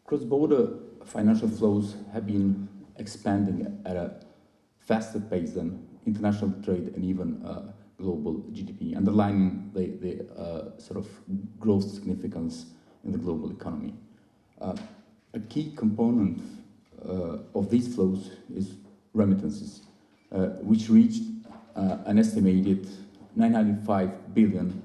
Cross-border financial flows have been expanding at a faster pace than international trade and even global GDP, underlining the sort of growth significance in the global economy. A key component of these flows is remittances, which reached an estimated $905 billion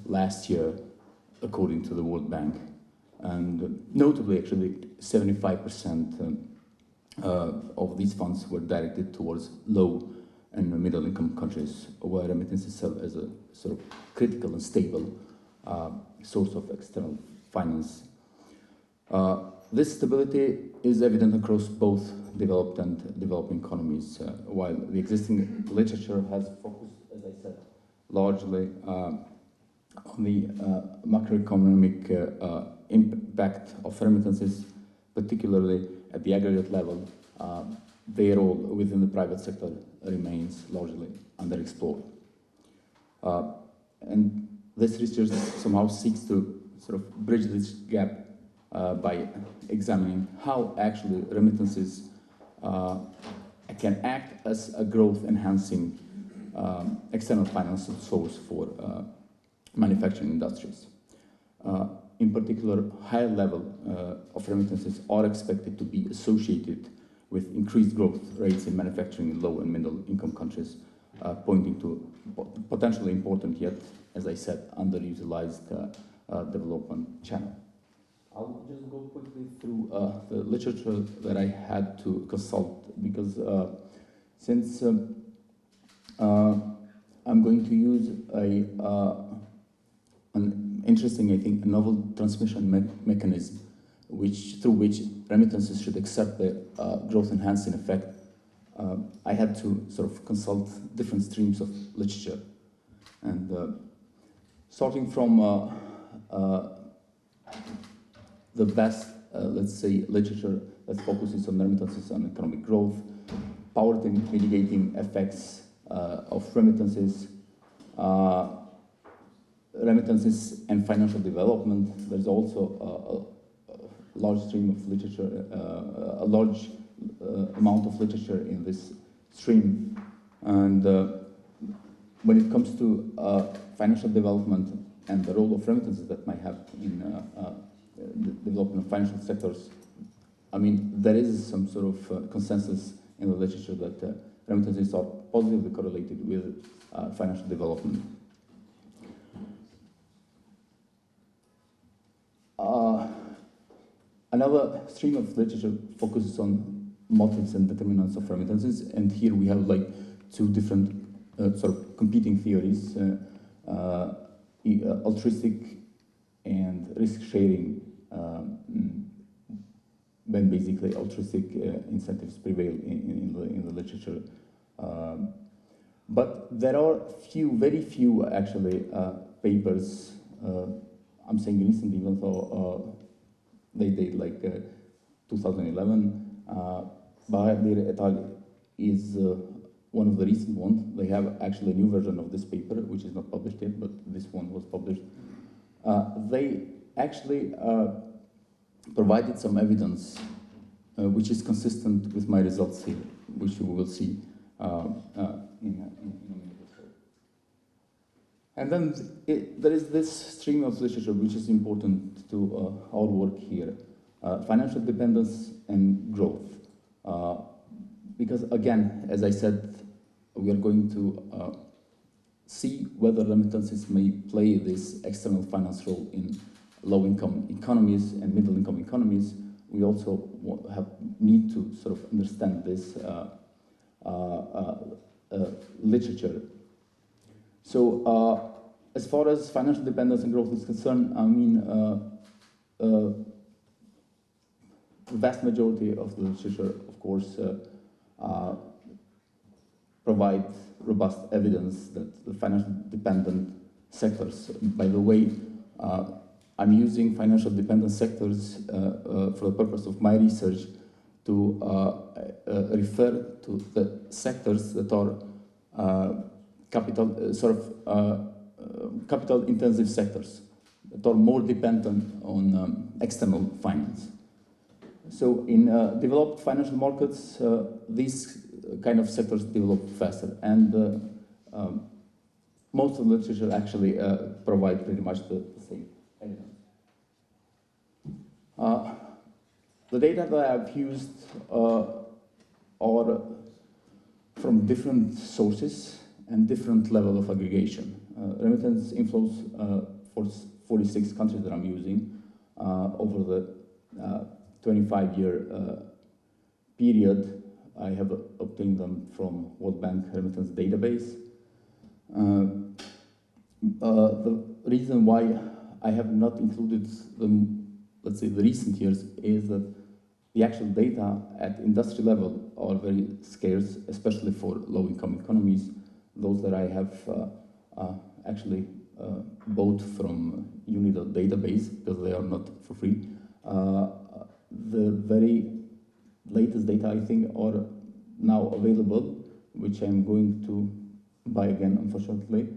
last year, according to the World Bank. And notably, actually, 75% of these funds were directed towards low and middle-income countries, where remittances serve as a sort of critical and stable source of external finance. This stability is evident across both developed and developing economies, while the existing literature has focused, as I said, largely on the macroeconomic impact of remittances, particularly at the aggregate level. Their role within the private sector remains largely underexplored. And this research somehow seeks to sort of bridge this gap by examining how actually remittances can act as a growth-enhancing external financial source for manufacturing industries. In particular, higher level of remittances are expected to be associated with increased growth rates in manufacturing in low and middle income countries, pointing to potentially important yet, as I said, underutilized development channel. I'll just go quickly through the literature that I had to consult, because since I'm going to use an interesting, I think, a novel transmission mechanism through which remittances should exert their growth-enhancing effect, I had to sort of consult different streams of literature. And starting from the best, let's say, literature that focuses on remittances and economic growth, poverty mitigating effects of remittances, remittances and financial development. There's also a large stream of literature, a large amount of literature in this stream. And when it comes to financial development and the role of remittances that might have in the development of financial sectors, I mean, there is some sort of consensus in the literature that remittances are positively correlated with financial development. Another stream of literature focuses on motives and determinants of remittances, and here we have like two different sort of competing theories, altruistic and risk-sharing, when basically altruistic incentives prevail in the literature. But there are very few actually papers, I'm saying recently, even though they date like 2011. Bahadir et al. Is one of the recent ones. They have actually a new version of this paper, which is not published yet, but this one was published. They actually provided some evidence which is consistent with my results here, which we will see in a minute or so. And then there is this stream of literature which is important to our work here, financial dependence and growth. Because again, as I said, we are going to see whether remittances may play this external finance role in low-income economies and middle-income economies. We also need to sort of understand this literature. So as far as financial dependence and growth is concerned, I mean, the vast majority of the literature, of course, provide robust evidence that the financial dependent sectors, by the way, I'm using financial dependent sectors for the purpose of my research to refer to the sectors that are capital intensive sectors, that are more dependent on external finance. So in developed financial markets, these kind of sectors develop faster, and most of the literature actually provide pretty much the same evidence. The data that I've used are from different sources and different level of aggregation. Remittance inflows for 46 countries that I'm using over the 25-year period. I have obtained them from World Bank remittance database. The reason why I have not included them, let's say, the recent years, is that the actual data at industry level are very scarce, especially for low-income economies. Those that I have actually bought from UNIDO database, because they are not for free. The very latest data, I think, are now available, which I'm going to buy again, unfortunately,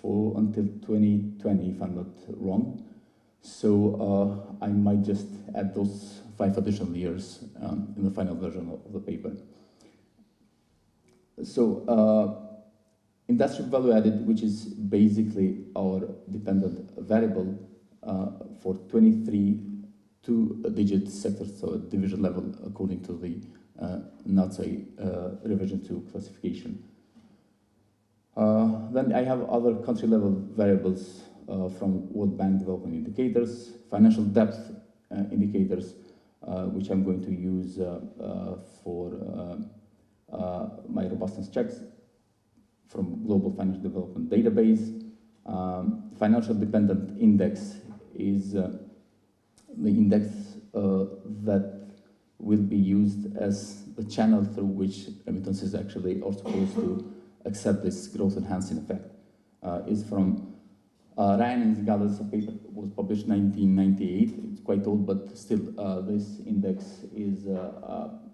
for until 2020, if I'm not wrong. So I might just add those 5 additional years in the final version of the paper. So industrial value added, which is basically our dependent variable for 23 two-digit sectors, so at division level, according to the NATSAI revision 2 classification. Then I have other country-level variables from World Bank development indicators, financial depth indicators, which I'm going to use for my robustness checks from Global Financial Development Database. Financial dependent index is the index that will be used as the channel through which remittances actually are supposed to accept this growth enhancing effect. Is from Ryan and Zigala's paper, was published in 1998. It's quite old, but still this index is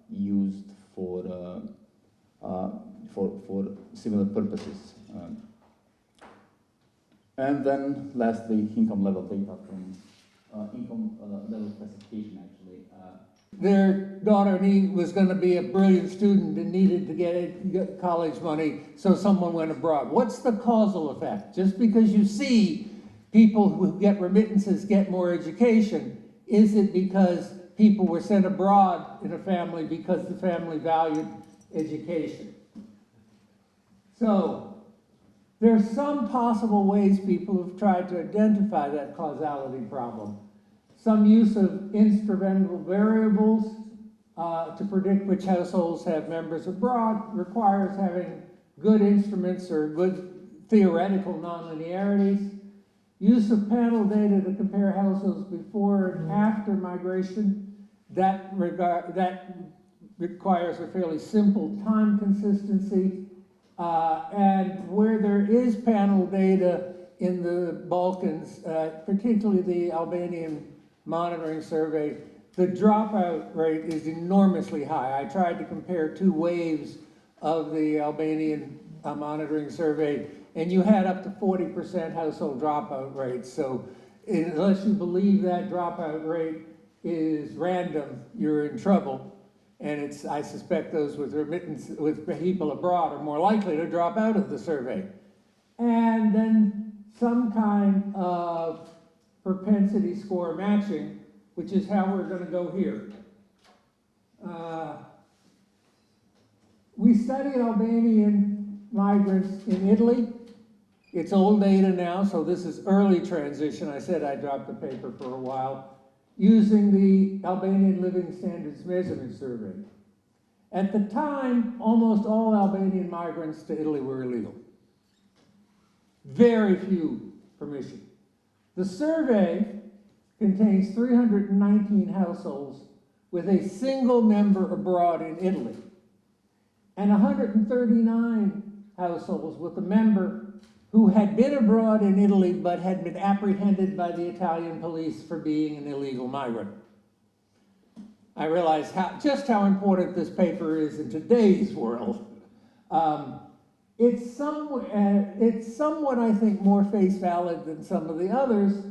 used for similar purposes. And then lastly, income level data from income level classification, actually. Their daughter was going to be a brilliant student and needed to get college money, so someone went abroad. What's the causal effect? Just because you see people who get remittances get more education, is it because people were sent abroad in a family because the family valued education? So there's some possible ways people have tried to identify that causality problem. Some use of instrumental variables to predict which households have members abroad requires having good instruments or good theoretical nonlinearities. Use of panel data to compare households before and after migration, that requires a fairly simple time consistency. And where there is panel data in the Balkans, particularly the Albanian monitoring survey, the dropout rate is enormously high. I tried to compare 2 waves of the Albanian monitoring survey, and you had up to 40% household dropout rates. So unless you believe that dropout rate is random, you're in trouble. And I suspect those with remittance, with people abroad, are more likely to drop out of the survey. And then some kind of propensity score matching, which is how we're going to go here. We studied Albanian migrants in Italy. It's old data now, so this is early transition. I said I dropped the paper for a while, using the Albanian Living Standards Measurement Survey. At the time, almost all Albanian migrants to Italy were illegal. Very few permission. The survey contains 319 households with a single member abroad in Italy, and 139 households with a member who had been abroad in Italy but had been apprehended by the Italian police for being an illegal migrant. I realize just how important this paper is in today's world. It's somewhat, I think, more face valid than some of the others,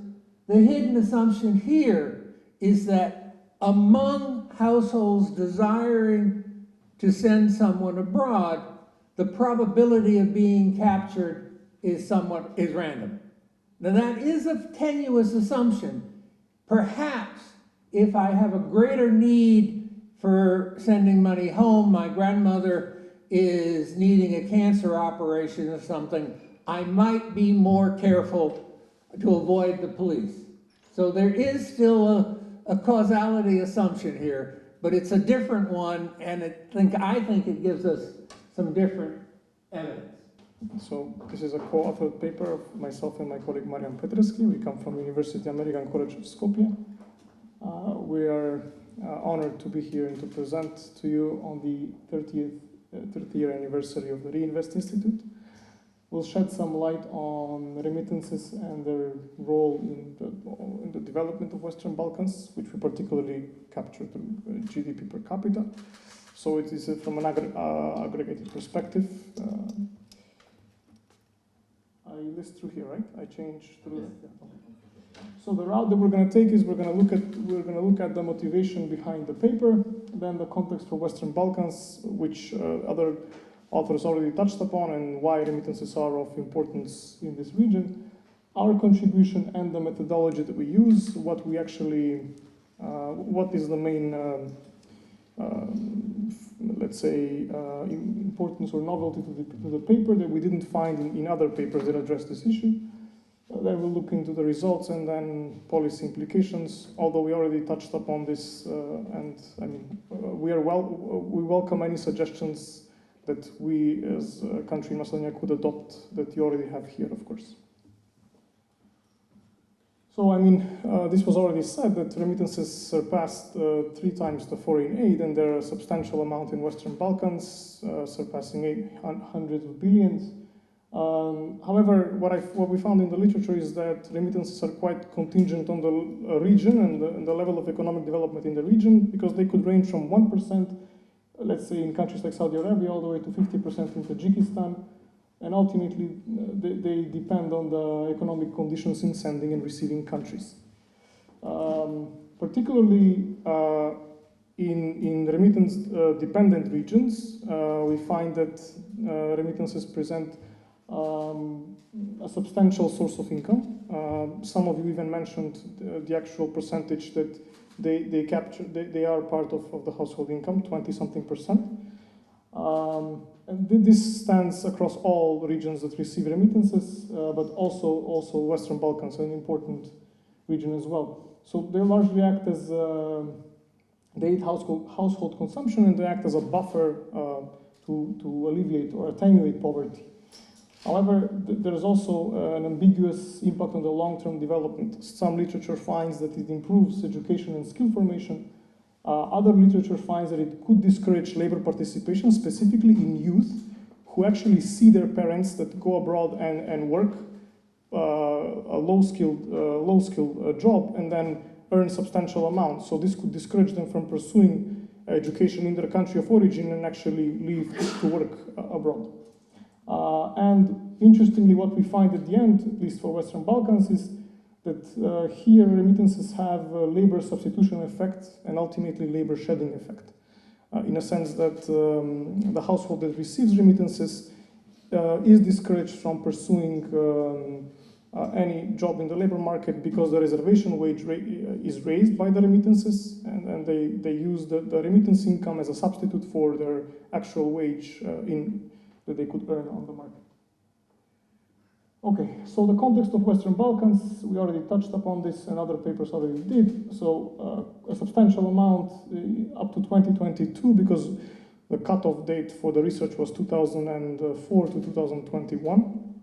The hidden assumption here is that among households desiring to send someone abroad, the probability of being captured is random. Now that is a tenuous assumption. Perhaps if I have a greater need for sending money home, my grandmother is needing a cancer operation or something, I might be more careful to avoid the police. So there is still a causality assumption here, but it's a different one, and I think it gives us some different evidence. So this is a co-authored paper of myself and my colleague Marian Petrescu. We come from University American College of Skopje. We are honored to be here and to present to you on the 30th year anniversary of the Riinvest Institute. We'll shed some light on remittances and their role in the development of Western Balkans, which we particularly capture through GDP per capita. So it is from an aggregated perspective. I list through here, right? I change through. Yeah. So the route that we're going to take is we're going to look at the motivation behind the paper, then the context for Western Balkans, which other authors already touched upon, and why remittances are of importance in this region, our contribution and the methodology that we use, what we actually, what is the main, let's say, importance or novelty to the paper that we didn't find in other papers that address this issue. Then we'll look into the results and then policy implications, although we already touched upon this, and I mean, we welcome any suggestions that we as a country in Macedonia could adopt that you already have here, of course. So, I mean, this was already said that remittances surpassed 3 times the foreign aid, and there are a substantial amount in Western Balkans, surpassing 800 billions. However, what we found in the literature is that remittances are quite contingent on the region and the level of economic development in the region, because they could range from 1%, let's say in countries like Saudi Arabia, all the way to 50% in Tajikistan, and ultimately they depend on the economic conditions in sending and receiving countries. Particularly in remittance-dependent regions, we find that remittances present a substantial source of income. Some of you even mentioned the actual percentage that they capture. They are part of the household income, 20-something%. And this stands across all regions that receive remittances, but also Western Balkans, an important region as well. So they largely act as they aid household consumption, and they act as a buffer to alleviate or attenuate poverty. However, there is also an ambiguous impact on the long-term development. Some literature finds that it improves education and skill formation. Other literature finds that it could discourage labor participation, specifically in youth, who actually see their parents that go abroad and work a low-skilled job and then earn substantial amounts. So this could discourage them from pursuing education in their country of origin and actually leave to work abroad. And interestingly, what we find at the end, at least for Western Balkans, is that here remittances have a labor substitution effect and ultimately labor shedding effect, in a sense that the household that receives remittances is discouraged from pursuing any job in the labor market because the reservation wage is raised by the remittances, and they use the remittance income as a substitute for their actual wage that they could earn on the market. Okay, so the context of Western Balkans, we already touched upon this and other papers already did. So a substantial amount up to 2022, because the cutoff date for the research was 2004 to 2021.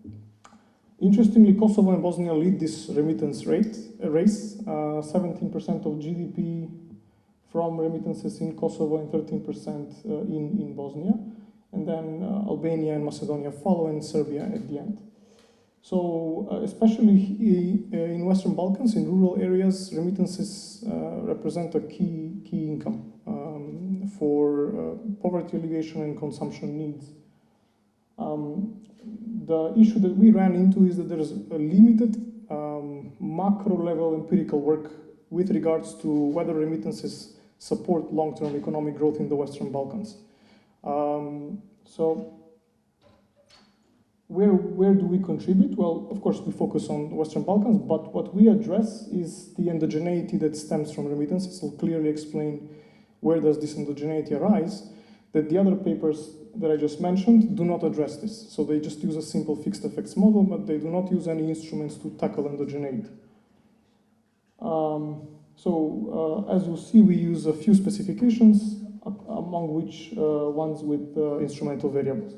Interestingly, Kosovo and Bosnia lead this remittance race. 17% of GDP from remittances in Kosovo and 13% in Bosnia. And then Albania and Macedonia follow, and Serbia at the end. So especially in Western Balkans, in rural areas, remittances represent a key income for poverty alleviation and consumption needs. The issue that we ran into is that there is a limited macro-level empirical work with regards to whether remittances support long-term economic growth in the Western Balkans. So where do we contribute? Well, of course, we focus on the Western Balkans, but what we address is the endogeneity that stems from remittances. We'll clearly explain where does this endogeneity arise, that the other papers that I just mentioned do not address this. So they just use a simple fixed effects model, but they do not use any instruments to tackle endogeneity. As you see, we use a few specifications, among which ones with instrumental variables.